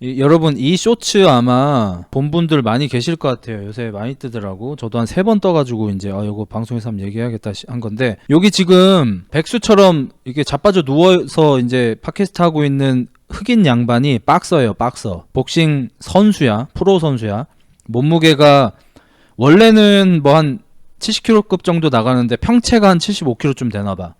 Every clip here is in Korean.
여러분 이 쇼츠 아마 본 분들 많이 계실 것 같아요. 요새 많이 뜨더라고. 저도 한 3번 떠가지고 이제 이거 방송에서 한번 얘기해야겠다 한 건데, 여기 지금 백수처럼 이렇게 자빠져 누워서 이제 팟캐스트 하고 있는 흑인 양반이 박서예요. 박서. 복싱 선수야. 프로 선수야. 몸무게가 원래는 뭐 한 70kg급 정도 나가는데 평체가 한 75kg쯤 되나봐.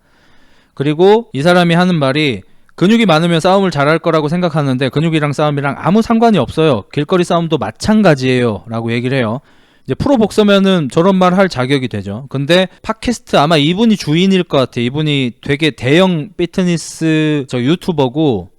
그리고 이 사람이 하는 말이, 근육이 많으면 싸움을 잘할 거라고 생각하는데 근육이랑 싸움이랑 아무 상관이 없어요. 길거리 싸움도 마찬가지예요. 라고 얘기를 해요. 이제 프로 복서면은 저런 말 할 자격이 되죠. 근데 팟캐스트 아마 이분이 주인일 것 같아. 이분이 되게 대형 피트니스 유튜버고,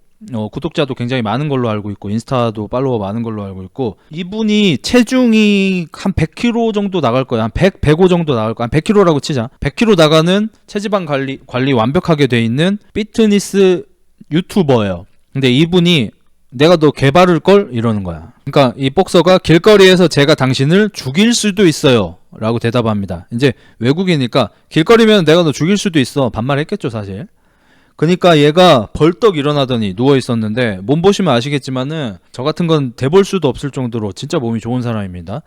구독자도 굉장히 많은 걸로 알고 있고 인스타도 팔로워 많은 걸로 알고 있고, 이분이 체중이 한 100kg 정도 나갈 거야. 한 100, 105 정도 나갈 거야. 한 100kg라고 치자. 100kg 나가는 체지방 관리 완벽하게 돼 있는 피트니스 유튜버예요. 근데 이분이 내가 너 개바를 걸? 이러는 거야. 그러니까 이 복서가 길거리에서 제가 당신을 죽일 수도 있어요 라고 대답합니다. 이제 외국이니까 길거리면 내가 너 죽일 수도 있어 반말했겠죠 사실. 그러니까 얘가 벌떡 일어나더니 누워 있었는데, 몸 보시면 아시겠지만은 저 같은 건 대볼 수도 없을 정도로 진짜 몸이 좋은 사람입니다.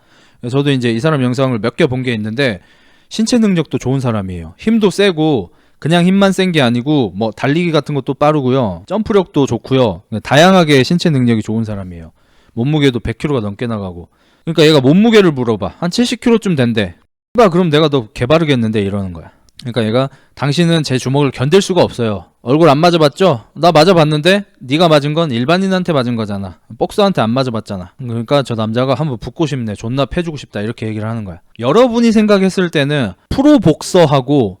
저도 이제 이 사람 영상을 몇 개 본 게 있는데 신체 능력도 좋은 사람이에요. 힘도 세고, 그냥 힘만 센 게 아니고 뭐 달리기 같은 것도 빠르고요, 점프력도 좋고요, 다양하게 신체 능력이 좋은 사람이에요. 몸무게도 100kg가 넘게 나가고. 그러니까 얘가 몸무게를 물어봐. 한 70kg쯤 된대. 그럼 내가 너 개바르겠는데 이러는 거야. 그러니까 얘가, 당신은 제 주먹을 견딜 수가 없어요. 얼굴 안 맞아봤죠? 나 맞아봤는데 네가 맞은 건 일반인한테 맞은 거잖아. 복서한테 안 맞아봤잖아. 그러니까 저 남자가 한번 붙고 싶네, 존나 패주고 싶다, 이렇게 얘기를 하는 거야. 여러분이 생각했을 때는 프로 복서하고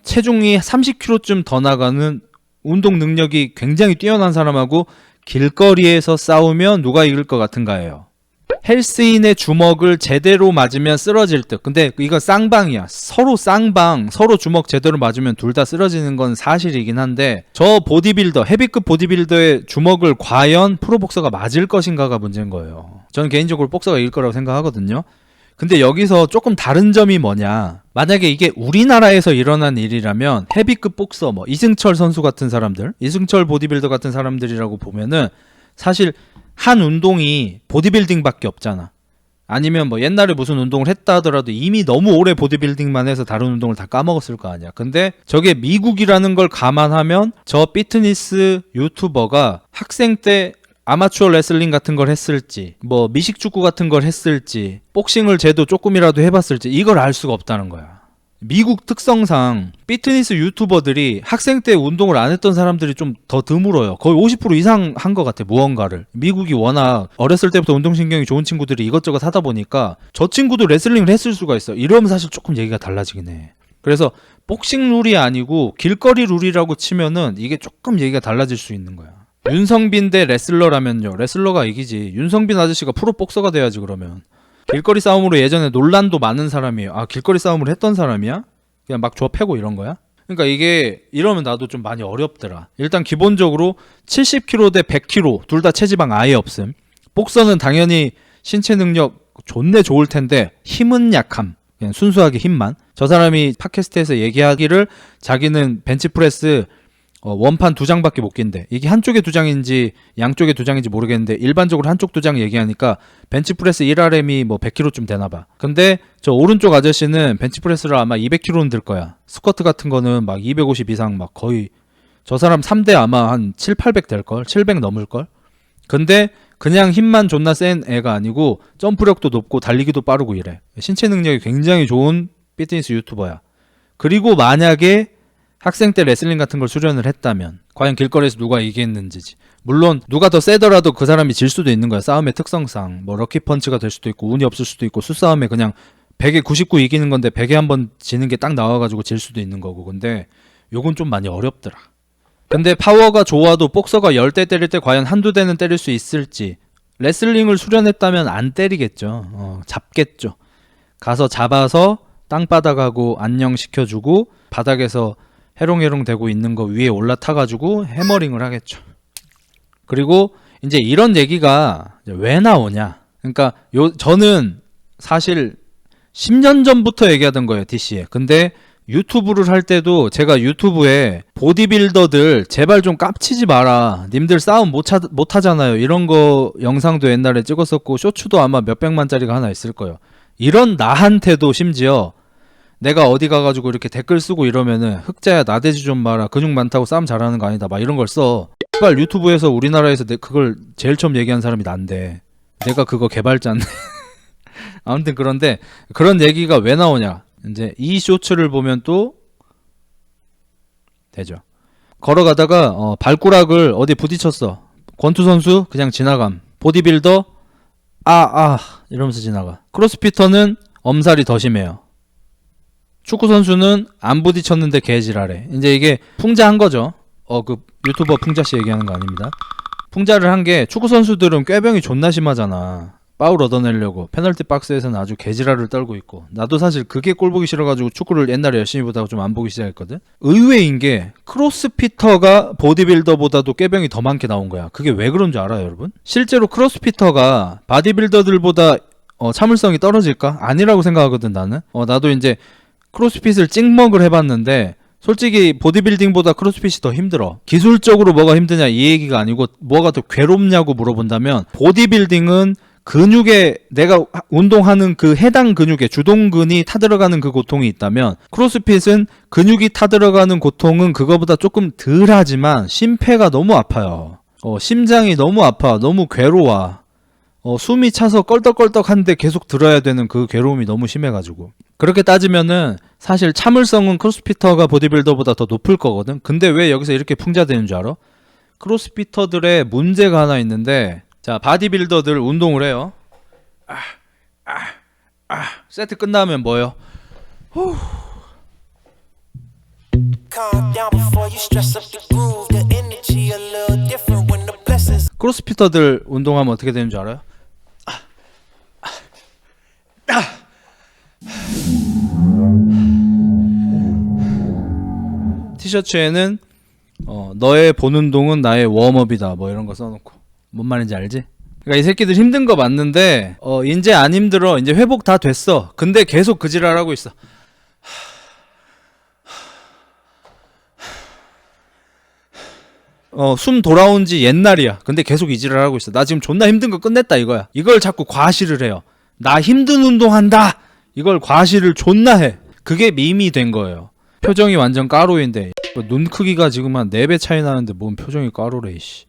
체중이 30kg쯤 더 나가는 운동 능력이 굉장히 뛰어난 사람하고 길거리에서 싸우면 누가 이길 것 같은가예요? 헬스인의 주먹을 제대로 맞으면 쓰러질 듯. 근데 이거 쌍방이야. 서로 쌍방, 서로 주먹 제대로 맞으면 둘 다 쓰러지는 건 사실이긴 한데, 저 보디빌더, 헤비급 보디빌더의 주먹을 과연 프로복서가 맞을 것인가가 문제인 거예요. 저는 개인적으로 복서가 이길 거라고 생각하거든요. 근데 여기서 조금 다른 점이 뭐냐, 만약에 이게 우리나라에서 일어난 일이라면 헤비급 복서, 뭐 이승철 선수 같은 사람들, 이승철 보디빌더 같은 사람들이라고 보면은 사실 한 운동이 보디빌딩밖에 없잖아. 아니면 뭐 옛날에 무슨 운동을 했다 하더라도 이미 너무 오래 보디빌딩만 해서 다른 운동을 다 까먹었을 거 아니야. 근데 저게 미국이라는 걸 감안하면 저 피트니스 유튜버가 학생 때 아마추어 레슬링 같은 걸 했을지, 뭐 미식축구 같은 걸 했을지, 복싱을 쟤도 조금이라도 해봤을지, 이걸 알 수가 없다는 거야. 미국 특성상 피트니스 유튜버들이 학생 때 운동을 안 했던 사람들이 좀 더 드물어요. 거의 50% 이상 한 것 같아, 무언가를. 미국이 워낙 어렸을 때부터 운동신경이 좋은 친구들이 이것저것 하다 보니까 저 친구도 레슬링을 했을 수가 있어. 이러면 사실 조금 얘기가 달라지긴 해. 그래서 복싱 룰이 아니고 길거리 룰이라고 치면은 이게 조금 얘기가 달라질 수 있는 거야. 윤성빈 대 레슬러라면요, 레슬러가 이기지. 윤성빈 아저씨가 프로 복서가 돼야지. 그러면 길거리 싸움으로 예전에 논란도 많은 사람이에요. 아, 길거리 싸움을 했던 사람이야? 그냥 막 줘 패고 이런 거야? 그러니까 이게 이러면 나도 좀 많이 어렵더라. 일단 기본적으로 70kg 대 100kg 둘 다 체지방 아예 없음. 복서는 당연히 신체 능력 존내 좋을 텐데 힘은 약함. 그냥 순수하게 힘만. 저 사람이 팟캐스트에서 얘기하기를 자기는 벤치프레스 원판 2장밖에 못 낀대. 이게 한쪽에 2장인지 양쪽에 2장인지 모르겠는데 일반적으로 한쪽 2장 얘기하니까 벤치프레스 1RM이 뭐 100kg쯤 되나봐. 근데 저 오른쪽 아저씨는 벤치프레스를 아마 200kg는 들 거야. 스쿼트 같은 거는 막 250 이상, 막 거의 저 사람 3대 아마 한 7, 800 될걸? 700 넘을걸? 근데 그냥 힘만 존나 센 애가 아니고 점프력도 높고 달리기도 빠르고 이래. 신체 능력이 굉장히 좋은 피트니스 유튜버야. 그리고 만약에 학생 때 레슬링 같은 걸 수련을 했다면 과연 길거리에서 누가 이기겠는지. 물론 누가 더 세더라도 그 사람이 질 수도 있는 거야. 싸움의 특성상 뭐 럭키펀치가 될 수도 있고 운이 없을 수도 있고, 수싸움에 그냥 100에 99 이기는 건데 100에 한번 지는 게 딱 나와가지고 질 수도 있는 거고. 근데 요건 좀 많이 어렵더라. 근데 파워가 좋아도 복서가 10대 때릴 때 과연 한두 대는 때릴 수 있을지. 레슬링을 수련했다면 안 때리겠죠. 잡겠죠. 가서 잡아서 땅바닥하고 안녕시켜주고 바닥에서 해롱해롱 되고 있는 거 위에 올라타가지고 해머링을 하겠죠. 그리고 이제 이런 얘기가 왜 나오냐. 그러니까 저는 사실 10년 전부터 얘기하던 거예요, DC에. 근데 유튜브를 할 때도 제가 유튜브에 보디빌더들 제발 좀 깝치지 마라. 님들 싸움 못 하잖아요. 이런 거 영상도 옛날에 찍었었고 쇼츠도 아마 몇백만짜리가 하나 있을 거예요. 이런 나한테도 심지어 내가 어디 가가지고 이렇게 댓글 쓰고 이러면은 흑자야 나대지 좀 마라. 근육 많다고 싸움 잘하는 거 아니다. 막 이런 걸 써. 제발 유튜브에서 우리나라에서 그걸 제일 처음 얘기한 사람이 난데 내가 그거 개발자인데. 아무튼 그런데 그런 얘기가 왜 나오냐. 이제 이 쇼츠를 보면 또 되죠. 걸어가다가 발가락을 어디 부딪혔어. 권투 선수 그냥 지나감. 보디빌더 이러면서 지나가. 크로스피터는 엄살이 더 심해요. 축구 선수는 안 부딪혔는데 개지랄해. 이제 이게 풍자한 거죠. 그 유튜버 풍자씨 얘기하는 거 아닙니다. 풍자를 한 게 축구 선수들은 꾀병이 존나 심하잖아. 파울 얻어내려고 페널티 박스에서는 아주 개지랄을 떨고 있고, 나도 사실 그게 꼴보기 싫어가지고 축구를 옛날에 열심히 보다가 좀 안 보기 시작했거든. 의외인 게 크로스피터가 보디빌더보다도 꾀병이 더 많게 나온 거야. 그게 왜 그런 줄 알아요 여러분? 실제로 크로스피터가 바디빌더들보다 참을성이 떨어질까? 아니라고 생각하거든 나는. 나도 이제 크로스핏을 찍먹을 해봤는데 솔직히 보디빌딩보다 크로스핏이 더 힘들어. 기술적으로 뭐가 힘드냐 이 얘기가 아니고 뭐가 더 괴롭냐고 물어본다면, 보디빌딩은 근육에 내가 운동하는 그 해당 근육에 주동근이 타들어가는 그 고통이 있다면, 크로스핏은 근육이 타들어가는 고통은 그거보다 조금 덜하지만 심폐가 너무 아파요. 심장이 너무 아파. 너무 괴로워. 숨이 차서 껄떡껄떡한데 계속 들어야 되는 그 괴로움이 너무 심해가지고. 그렇게 따지면은 사실 참을성은 크로스피터가 보디빌더보다 더 높을 거거든. 근데 왜 여기서 이렇게 풍자되는 줄 알아? 크로스피터들의 문제가 하나 있는데, 자, 바디빌더들 운동을 해요. 세트 끝나면 뭐예요? 크로스피터들 운동하면 어떻게 되는 줄 알아요? 티셔츠에는 너의 본 운동은 나의 웜업이다 뭐 이런 거 써놓고. 뭔 말인지 알지? 그러니까 이 새끼들 힘든 거 맞는데 이제 안 힘들어. 이제 회복 다 됐어. 근데 계속 그 지랄하고 있어. 숨 돌아온 지 옛날이야. 근데 계속 이 지랄하고 있어. 나 지금 존나 힘든 거 끝냈다 이거야. 이걸 자꾸 과시를 해요. 나 힘든 운동한다. 이걸 과시를 존나 해. 그게 밈이 된 거예요. 표정이 완전 까로인데 눈 크기가 지금 한 4배 차이 나는데 뭔 표정이 까로래 이씨.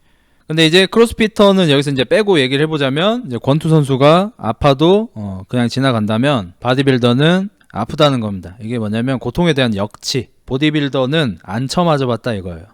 근데 이제 크로스피터는 여기서 이제 빼고 얘기를 해보자면, 이제 권투 선수가 아파도 그냥 지나간다면, 바디빌더는 아프다는 겁니다. 이게 뭐냐면 고통에 대한 역치. 보디빌더는 안 쳐맞아봤다 이거예요.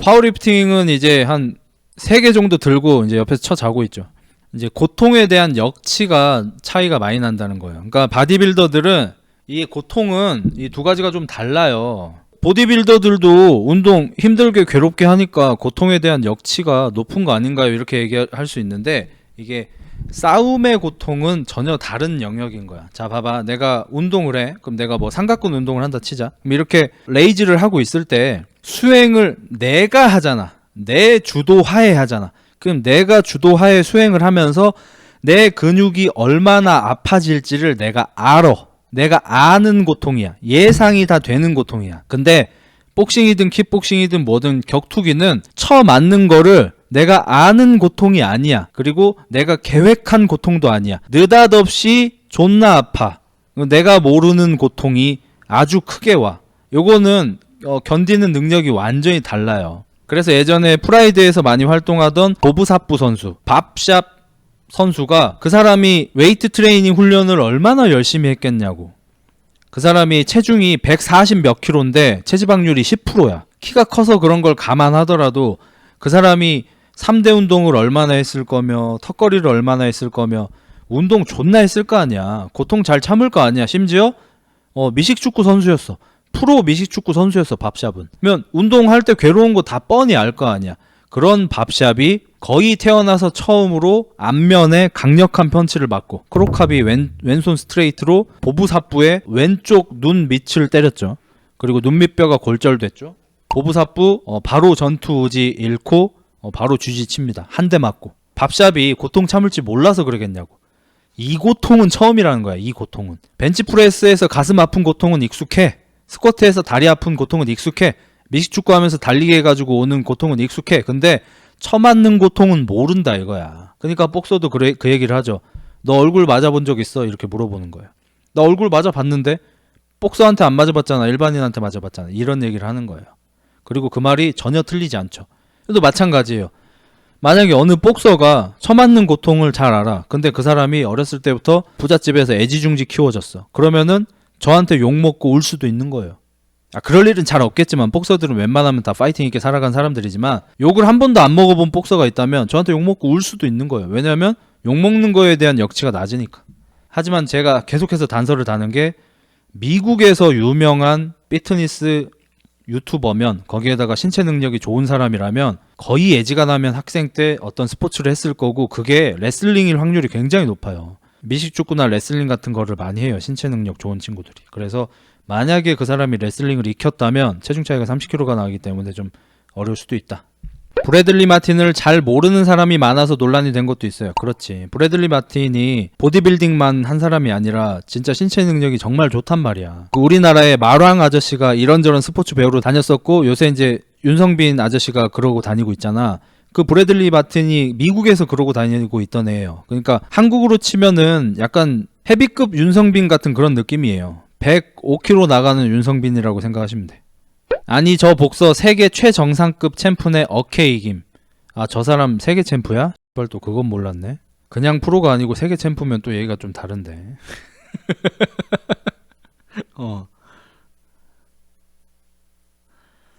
파워리프팅은 이제 한 3개 정도 들고 이제 옆에서 쳐 자고 있죠. 이제 고통에 대한 역치가 차이가 많이 난다는 거예요. 그러니까 바디빌더들은 이 고통은 이 두 가지가 좀 달라요. 보디빌더들도 운동 힘들게 괴롭게 하니까 고통에 대한 역치가 높은 거 아닌가요? 이렇게 얘기할 수 있는데, 이게 싸움의 고통은 전혀 다른 영역인 거야. 자, 봐봐. 내가 운동을 해. 그럼 내가 뭐 삼각근 운동을 한다 치자. 그럼 이렇게 레이즈를 하고 있을 때 수행을 내가 하잖아. 내 주도하에 하잖아. 그럼 내가 주도하에 수행을 하면서 내 근육이 얼마나 아파질지를 내가 알아. 내가 아는 고통이야. 예상이 다 되는 고통이야. 근데 복싱이든 킥복싱이든 뭐든 격투기는 쳐 맞는 거를 내가 아는 고통이 아니야. 그리고 내가 계획한 고통도 아니야. 느닷없이 존나 아파. 내가 모르는 고통이 아주 크게 와. 요거는 견디는 능력이 완전히 달라요. 그래서 예전에 프라이드에서 많이 활동하던 보브사프 선수, 밥샵 선수가, 그 사람이 웨이트 트레이닝 훈련을 얼마나 열심히 했겠냐고. 그 사람이 체중이 140 몇 킬로인데 체지방률이 10%야. 키가 커서 그런 걸 감안하더라도 그 사람이 3대 운동을 얼마나 했을 거며 턱걸이를 얼마나 했을 거며 운동 존나 했을 거 아니야. 고통 잘 참을 거 아니야. 심지어 미식축구 선수였어. 프로 미식축구 선수였어. 밥샵은. 그러면 운동할 때 괴로운 거 다 뻔히 알 거 아니야. 그런 밥샵이 거의 태어나서 처음으로 앞면에 강력한 펀치를 맞고, 크로캅이 왼손 스트레이트로 보부사부의 왼쪽 눈 밑을 때렸죠. 그리고 눈 밑뼈가 골절됐죠. 보부사부 바로 전투 의지 잃고 바로 쥐지칩니다. 한 대 맞고. 밥샵이 고통 참을지 몰라서 그러겠냐고. 이 고통은 처음이라는 거야. 이 고통은. 벤치프레스에서 가슴 아픈 고통은 익숙해. 스쿼트에서 다리 아픈 고통은 익숙해. 미식축구 하면서 달리기 해가지고 오는 고통은 익숙해. 근데 쳐맞는 고통은 모른다 이거야. 그러니까 복서도 그 얘기를 하죠. 너 얼굴 맞아본 적 있어? 이렇게 물어보는 거예요. 나 얼굴 맞아봤는데? 복서한테 안 맞아봤잖아. 일반인한테 맞아봤잖아. 이런 얘기를 하는 거예요. 그리고 그 말이 전혀 틀리지 않죠. 또 마찬가지예요. 만약에 어느 복서가 쳐맞는 고통을 잘 알아. 근데 그 사람이 어렸을 때부터 부잣집에서 애지중지 키워졌어. 그러면은 저한테 욕먹고 울 수도 있는 거예요. 그럴 일은 잘 없겠지만 복서들은 웬만하면 다 파이팅 있게 살아간 사람들이지만 욕을 한 번도 안 먹어본 복서가 있다면 저한테 욕먹고 울 수도 있는 거예요. 왜냐하면 욕먹는 거에 대한 역치가 낮으니까. 하지만 제가 계속해서 단서를 다는 게 미국에서 유명한 피트니스 유튜버면 거기에다가 신체 능력이 좋은 사람이라면 거의 애지간하면 학생 때 어떤 스포츠를 했을 거고 그게 레슬링일 확률이 굉장히 높아요. 미식축구나 레슬링 같은 거를 많이 해요. 신체 능력 좋은 친구들이. 그래서 만약에 그 사람이 레슬링을 익혔다면 체중 차이가 30kg가 나기 때문에 좀 어려울 수도 있다. 브래들리 마틴을 잘 모르는 사람이 많아서 논란이 된 것도 있어요. 그렇지. 브래들리 마틴이 보디빌딩만 한 사람이 아니라 진짜 신체 능력이 정말 좋단 말이야. 우리나라의 마랑 아저씨가 이런저런 스포츠 배우로 다녔었고 요새 이제 윤성빈 아저씨가 그러고 다니고 있잖아. 그 브래들리 마틴이 미국에서 그러고 다니고 있던 애예요. 그러니까 한국으로 치면은 약간 헤비급 윤성빈 같은 그런 느낌이에요. 105kg 나가는 윤성빈이라고 생각하시면 돼. 아니 저 복서 세계 최정상급 챔프네 어케 이김. 저 사람 세계 챔프야? 또 그건 몰랐네. 그냥 프로가 아니고 세계 챔프면 또 얘기가 좀 다른데.